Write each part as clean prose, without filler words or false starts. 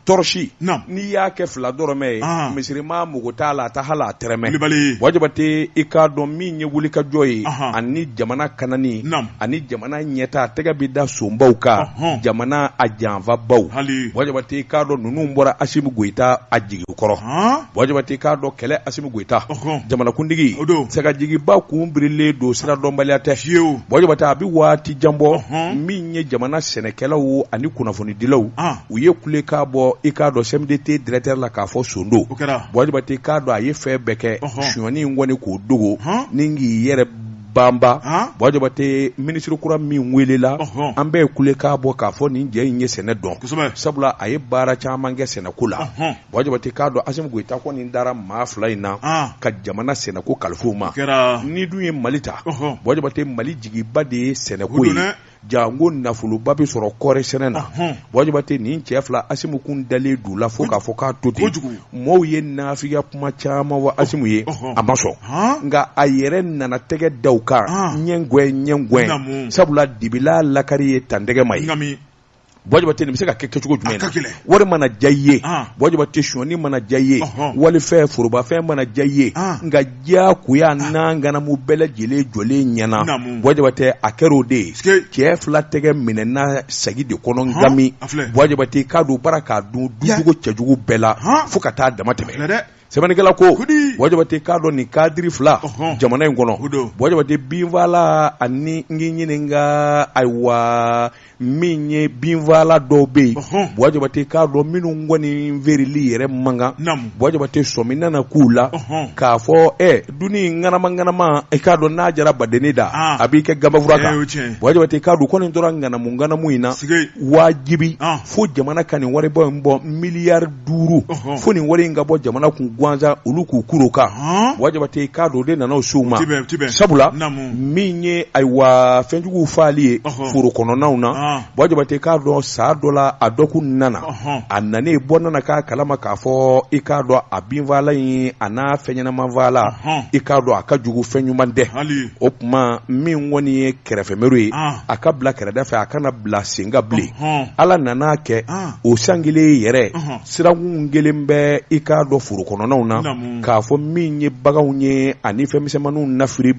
torshi ni y'a kɛ fila dɔrɔmɛ ye misirima mugu t'a la a ta hala a tɛrɛmɛ wajibate i k'a dɔn min ye wuli ka jɔ ye ani jamana kanani ani jamana ɲɛta tɛgɛ bi da sonbaw kan jamana a janfabaw wajibate i k'a dɔn ninnu bɔra Asimu Goyita a jigi kɔrɔ wajibate i k'a dɔn kɛlɛ Asimu Goyita jamanakuntigi sɛgɛjigiba kun birilen don sira dɔnbaliya tɛ wajibate a bi waati janbɔ min ye jamana sɛnɛkɛlaw ani kunnafonidilaw u ye kule k'a bɔ i k'a dɔn CMDT directeur la k'a fɔ Sondo wajibate i k'a dɔn a ye fɛn bɛɛ kɛ suɲɔni in kɔni k'o dogo ni k'i yɛrɛ banba wajibate ministre kura min welela an bɛɛ kule k'a bɔ k'a fɔ nin jɛ in ye sɛnɛ dɔn sabula a ye baara caman kɛ sɛnɛko la wajibate k'a dɔn Asimu Goyita kɔni dara maa fila in na ka jamana sɛnɛko kalifu ma ni dun ye Mali ta wajibate Mali jigiba de ye sɛnɛko ye jango nafoloba bi sɔrɔ kɔɔri sɛnɛ na wajibate nin cɛ fila Asimu kun dalen du la fo k'a fɔ k'a to ten mɔɔw ye nafiya kuma caman wa Asimu ye a ma sɔn nka a yɛrɛ nana tɛgɛ da kan ɲɛngwɛn sabula dibila lakari ye tantɛgɛ ma ye wajibate nin bɛ se ka kɛ kɛcogo jumɛn na wari mana diya i ye wajibate suɲɔni mana diya i ye walifɛn forobafɛn mana diya i ye nka diyagoya n'an ŋanamu bɛɛ lajɛlen jɔlen ɲɛna wajibate a kɛra o de ye cɛ fila tɛgɛ minɛna sagi de kɔnɔ ngami wajibate k'a don baara k'a dun dujugu cɛjugu bɛɛ la fo ka taa dama tɛmɛ sɛbɛnnikɛla ko wajibate k'a dɔn nin kadiri fila jamana in kɔnɔ wajibate binfala ani n k'i ɲininka ayiwa min ye binfala dɔw bɛ yen wajibate k'a dɔn minnu kɔni verili yɛrɛ mankan wajibate sɔmi nana k'u la k'a fɔ duni ŋanama i k'a dɔn n'a jara badeni da a b'i kɛ gabafura kan wajibate k'a dɔn ko nin tora ŋanamu in na wajibi fo jamana ka nin waribɔ in bɔ miliyari 5 fo nin wari in ka bɔ jamana kun ganza olu k'u kuro kan wajibate k'a dɔn de nana o sow ma sabula min ye ayiwa fɛnjuguw fali ye foro kɔnɔnaw na wajibate k'a dɔn saa dɔ la a dɔ kun nana a nanen bɔ nana k'a kalama k'a fɔ i k'a dɔn a binfala in a n'a fɛnɲɛnamanfala i k'a dɔn a ka jugu fɛn ɲuman tɛ o tuma min kɔni ye kɛrɛfɛmɛru ye a ka bila kɛrɛda fɛ a kana bila sen kan bilen ala nan'a kɛ o san kelen yɛrɛ sirakun kelen bɛ i k'a dɔn foro kɔnɔnaw na k'a fɔ min ye baganw ye ani fɛnmisɛnmaninw nafiri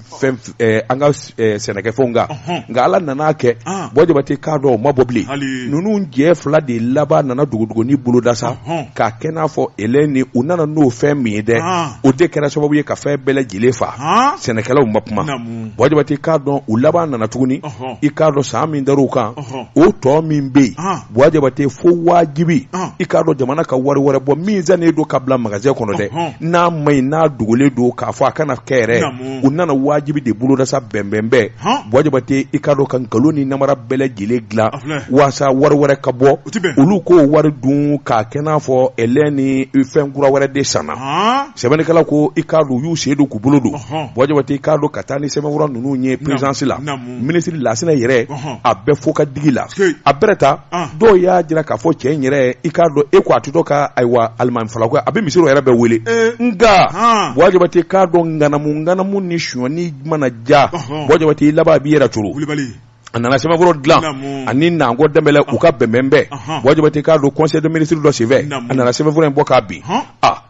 an ka sɛnɛkɛfɛnw kan nka ala nan'a kɛ wajibate k'a dɔn o ma bɔ bilen ninnu jɛ fila de laban nana duguduguni boloda sa k'a kɛ n'a fɔ Elɛni u nana n'o fɛn min ye dɛ o de kɛra sababu ye ka fɛn bɛɛ lajɛlen fa sɛnɛkɛlaw ma kuma wajibate k'a dɔn u laban nana tuguni i k'a dɔn san min dar'u kan o tɔ min bɛ yen wajibate fo wajibi i k'a dɔn jamana ka wari wɛrɛ bɔ min zanen don ka bila magasin kɔnɔ dɛ n'a ma ɲi n'a dogolen don k'a fɔ a kana kɛ yɛrɛ u nana wajibi de boloda sa bɛnbɛnbɛn wajibate i k'a dɔn ka nkalon ni namara bɛɛ lajɛlen dilan waasa wari wɛrɛ ka bɔ olu k'o wari dun k'a kɛ n'a fɔ Elɛni fɛn kura wɛrɛ de sanna sɛbɛnnikɛla ko i k'a dɔn u y'u sen don k'u bolo don wajibate i k'a dɔn ka taa ni sɛbɛnfura ninnu ye présidence la ministre Lasina yɛrɛ a bɛɛ fo ka digi la a bɛrɛ ta dɔw y'a jira k'a fɔ cɛ in yɛrɛ i k'a dɔn e ko a tɛ dɔ ka ayiwa alimami falako a bɛ misiri yɛrɛ bɛ wele nka wajibate k'a dɔn ŋanamu ni suɲɔni mana ja wajibate i laban a b'i yɛrɛ turu a nana sɛbɛnfura dilan ani Nanko Dembele u ka bɛnbɛnbɛn wajibate k'a dɔn conseil de ministre dɔ senfɛ a nana sɛbɛnfura in bɔ k'a bin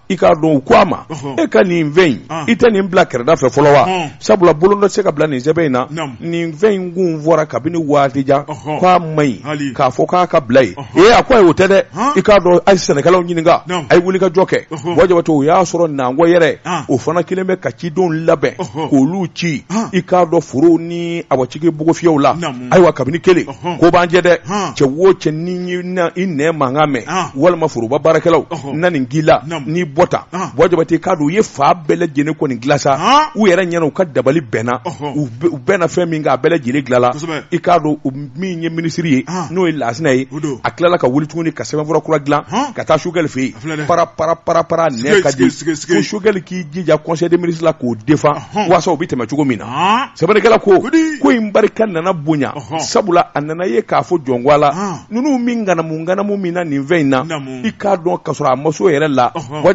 i k'a dɔn u ko a ma e ka nin fɛn in i tɛ nin bila kɛrɛda fɛ fɔlɔ wa sabula bolo dɔ se ka bila nin sɛbɛn in na nin fɛn in kun fɔra kabini waati jan k'a ma ɲi k'a fɔ k'a ka bila yen a ko ayi o tɛ dɛ i k'a dɔn a ye sɛnɛkɛlaw ɲininka a ye wuli ka jɔ kɛ wajibate o y'a sɔrɔ Nanko yɛrɛ o fana kelen bɛ ka cidenw labɛn k'olu ci i k'a dɔn forow ni awacigi bugufiyɛw la ayiwa kabini kelen ko b'an jɛ dɛ cɛ wo cɛ ni i nɛ mankan mɛn walima foroba baarakɛlaw na nin k'i la ni bɔta wajibate k'a dɔn u ye fa bɛɛ lajɛlen kɔni dilasa u yɛrɛ ɲɛna u ka dabali bɛnna u bɛnna fɛn min kan a bɛɛ lajɛlen dilala i k'a dɔn min ye minisiri ye n'o ye Lasina ye a tilala ka wuli tuguni ka sɛbɛnfura kura dilan ka taa Sogɛli fɛ yen para nɛ ka di fo Sogɛli k'i jija conseil des ministres la k'o défend waasa o bɛ tɛmɛ cogo min na sɛbɛnnikɛla ko in barika nana bonya sabula a nana ye k'a fɔ jɔnko la ninnu min ŋanamu min na nin fɛn in na i k'a dɔn ka sɔrɔ a ma so yɛrɛ la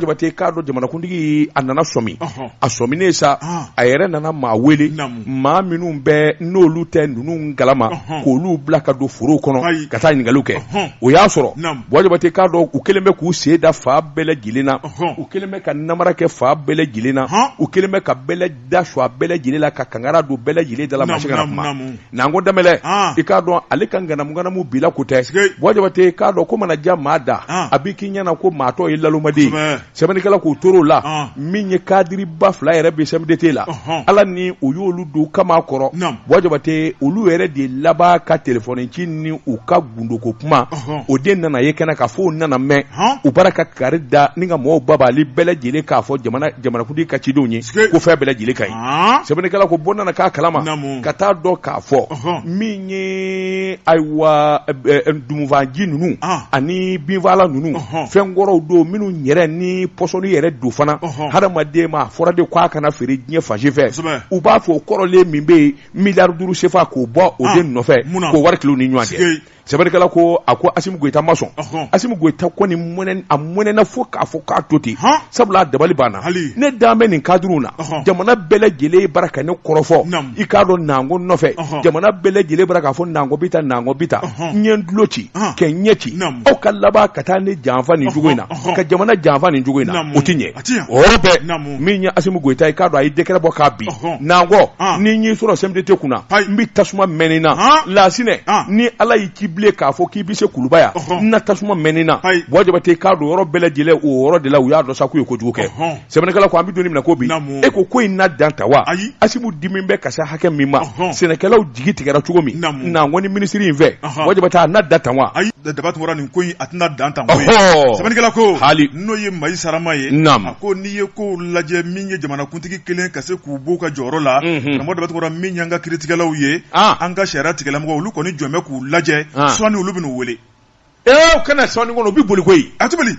wajibate k'a dɔn jamanakuntigi a nana sɔmi a sɔminen sa a yɛrɛ nana maa wele maa minnu bɛ n'olu tɛ ninnu galama k'olu bila ka don forow kɔnɔ ka taa ɲininkaliw kɛ o y'a sɔrɔ wajibate k'a dɔn u kelen bɛ k'u sen da fa bɛɛ lajɛlen na u kelen bɛ ka namara kɛ fa bɛɛ lajɛlen na u kelen bɛ ka bɛɛ da su a bɛɛ lajɛlen la ka kangara don bɛɛ lajɛlen da la maa si kana kuma n'an ko damɛlɛ i k'a dɔn ale ka nganamu bila ko tɛ wajibate k'a dɔn ko mana ja maa da a b'i k'i ɲɛna ko maa tɔ ye lalumaden sɛbɛnnikɛla k'u tor'o la min ye kadiriba fila yɛrɛ bɛ CMDT la ala ni u y'olu don kama kɔrɔ wajibate olu yɛrɛ de laban ka téléphone ci ni u ka gundoko kuma o den nana ye kɛnɛ k'a fɔ u nana mɛn u bara ka kari da ni ka mɔgɔw babali bɛɛ lajɛlen k'a fɔ jamanakuntigi ka cidenw ye ko fɛn bɛɛ lajɛlen ka ɲi sɛbɛnnikɛla ko bɔ nana k'a kalama ka taa dɔn k'a fɔ min ye ayiwa dumufaji ninnu ani binfala ninnu fɛn kɔrɔw don minnu yɛrɛ ni pɔsɔni yɛrɛ don fana hadamaden ma fɔra de k'a kana feere diɲɛ fansi fɛ u b'a fɔ kɔrɔlen min bɛ yen miliyari 5 CFA k'o bɔ o den nɔfɛ k'o wari kilo ni ɲɔgɔn cɛ sɛbɛnnikɛla ko a ko Asimu Goyita ma sɔn Asimu Goyita kɔni a mɔnɛna fo k'a fɔ k'a to ten sabula a dabali banna ne dan bɛ nin kadiriw na jamana bɛɛ lajɛlen bara ka ne kɔrɔfɔ i k'a dɔn Nango nɔfɛ jamana bɛɛ lajɛlen bara k'a fɔ Nango bɛ ta n ye n dulo ci kɛ n ɲɛ ci aw ka laban ka taa ne janfa nin cogo in na ka jamana janfa nin cogo in na o tɛ ɲɛ o yɔrɔ bɛɛ min ye Asimu Goyita i k'a dɔn a ye décret bɔ k'a bin Nango ni n y'i sɔrɔ CMDT kunna n bɛ tasuma mɛnni na Lasinɛ ni Ala y'i ci k'a fɔ k'i bɛ se Kulubaya na tasuma mɛnni na wajibate k'a dɔn yɔrɔ bɛɛ lajɛlen o yɔrɔ de la u y'a dɔn sa k'u ye kojugu kɛ sɛbɛnnikɛla ko an bɛ don min na ko bi e ko in na dan ta wa Asimu dimi bɛ ka se hakɛ min ma sɛnɛkɛlaw jigi tigɛra cogo min Nango ni minisiri in fɛ wajibate a na dan ta wa daba tun nin ko in a tɛna dan ta sɛbɛnnikɛla ko n'o ye Mayi Sarama ye a ko n'i ye ko lajɛ min ye jamanakuntigi kelen ka se k'u b'u ka jɔyɔrɔ la karamɔgɔ daba tun min y'an ka kiiritigɛlaw ye an ka sariya tigɛlamɔgɔw olu kɔni jɔn bɛ k'u lajɛ ni olu bɛ n'u wele kana sɔnni kɔnɔ u bɛ boli koyi a tɛ boli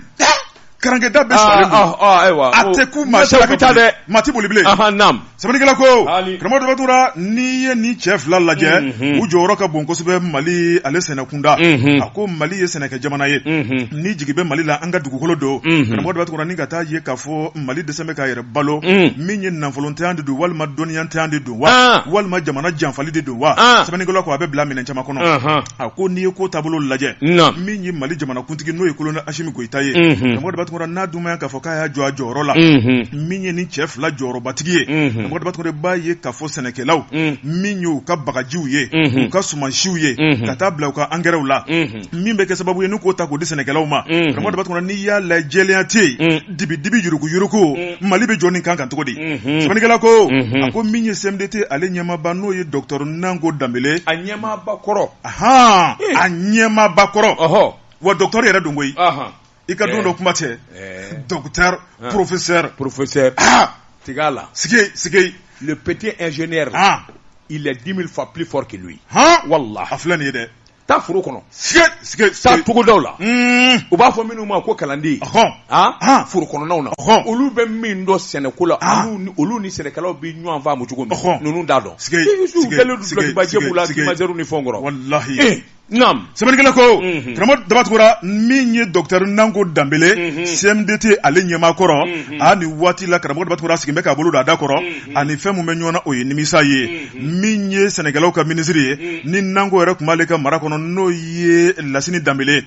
karankɛda bɛ sɔrɔ a tɛ ku maa si la ka boli maa tɛ boli bilen sɛbɛnnikɛla ko karamɔgɔ daba tora n'i ye nin cɛ fila lajɛ u jɔyɔrɔ ka bon kosɛbɛ Mali ale sɛnɛkunda a ko Mali ye sɛnɛkɛ jamana ye ni jigi bɛ Mali la an ka dugukolo don karamɔgɔ daba tora ni ka taa ye k'a fɔ Mali dɛsɛ bɛ k'a yɛrɛ balo min ye nafolotanya de don walima dɔnniyatanya de don wa walima jamana janfali de don wa sɛbɛnnikɛla ko a bɛ bila minɛn caman kɔnɔ a ko n'i ye ko taabolo lajɛ min ye Mali jamanakuntigi n'o ye kolonɛli Asimu Goyita ye karamɔgɔ daba n'a dumaya k'a fɔ k'a y'a jɔ a jɔyɔrɔ la min ye ni cɛ fila jɔyɔrɔbatigi ye karamɔgɔ daba b'a ye k'a fɔ sɛnɛkɛlaw min ye u ka bagajiw ye u ka sumansiw ye ka taa bila u ka engrais la min bɛ kɛ sababu ye n'u k'o ta k'o di sɛnɛkɛlaw ma karamɔgɔ daba n'i y'a lajɛ jɛlenya tɛ yen dibi yuruku Mali bɛ jɔ nin kan cogo di sɛbɛnnikɛla ko a ko min ye CMDT ale ɲɛmaaba n'o ye Dr Nango Dambele a ɲɛmaaba kɔrɔ a ɲɛmaaba kɔrɔ wa docteur yɛrɛ don koyi i ka don dɔ kuma tɛ docteur professeur Tigala Sigei le petit ingénieur il est 10 000 fois plus fort que lui wallah a filɛ nin ye dɛ taa foro kɔnɔ Sigei taa togodaw la u b'a fɔ minnu ma ko kalanden foro kɔnɔnaw na olu bɛ min dɔn sɛnɛko la olu ni sɛnɛkɛlaw bɛ ɲɔgɔn faamu cogo min ninnu t'a dɔn Sigei la Kimazɛriw ni fɛnw kɔrɔ wallahi sɛbɛnnikɛla ko karamɔgɔ daba tugura min ye Dr Nango Dambele CMDT ale ɲɛmaa kɔrɔ a ni waati la karamɔgɔ daba tugura sigin bɛ k'a bolo don a da kɔrɔ ani fɛn min bɛ ɲɔgɔn na o ye nimisa ye min ye sɛnɛkɛlaw ka minisiri ye ni Nango yɛrɛ tun b'ale ka mara kɔnɔ n'o ye Lasini Dambele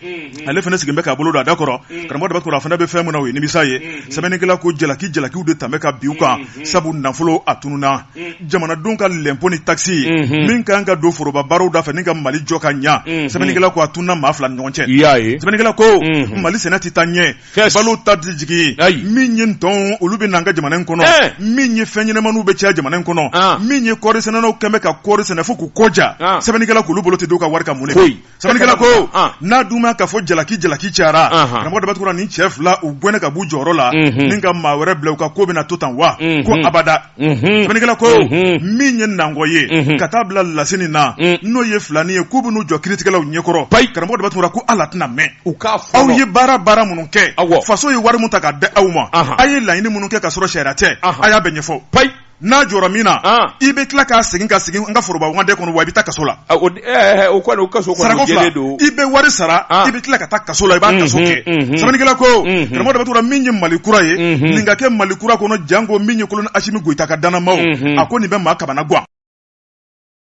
ale fana sigin bɛ k'a bolo don a da kɔrɔ karamɔgɔ daba tugura a fana bɛ fɛn min na o ye nimisa ye sɛbɛnnikɛla ko jalakiw de tun bɛ ka bin u kan sabu nafolo a tununna jamanadenw ka lɛnpo ni taxi min kan ka don foroba baaraw da fɛ ni ka Mali jɔ ka ɲa sɛbɛnnikɛla ko a tunna maa fila ni ɲɔgɔn cɛ sɛbɛnnikɛla ko Mali sɛnɛ tɛ taa ɲɛ balo ta tɛ jigi min ye ntɔn olu bɛ n'an ka jamana in kɔnɔ min ye fɛn ɲɛnɛmaniw bɛ caya jamana in kɔnɔ min ye kɔɔri sɛnɛlaw kɛn bɛ ka kɔɔri sɛnɛ fo k'u kɔja sɛbɛnnikɛla k'olu bolo tɛ dɔw ka wari ka mun de sɛbɛnnikɛla ko n'a dun ma k'a fɔ jalaki cayara karamɔgɔ daba tugura ni cɛ fila u gɛnɛ ka b'u jɔyɔrɔ la ni ka maa wɛrɛ bila u ka ko bɛna to tan wa ko abada sɛbɛnnikɛla ko min ye Nango ye ka taa bila Lasini na n'o ye filani ye k'u bɛ n'u jɔ kiiritigɛlaw ɲɛkɔrɔ karamɔgɔ daba tugura ko ala tɛna mɛn aw ye baara minnu kɛ faso ye wari min ta k'a di aw ma a ye laɲini minnu kɛ ka sɔrɔ sariya tɛ a y'a bɛɛ ɲɛfɔ n'a jɔra min na i bɛ tila k'a segin ka segin an ka foroba wangade kɔnɔ wa i bɛ taa kaso la o kɔni o kaso kɔni jɛlen don i bɛ wari sara i bɛ tila ka taa kaso la i b'a kaso kɛ sɛbɛnnikɛla ko karamɔgɔ Dabatora min ye Mali kura ye nin ka kɛ Mali kura kɔnɔ janko min ye kolonel Asimi Goyita ka danamaw a ko nin bɛ maa kabana guwan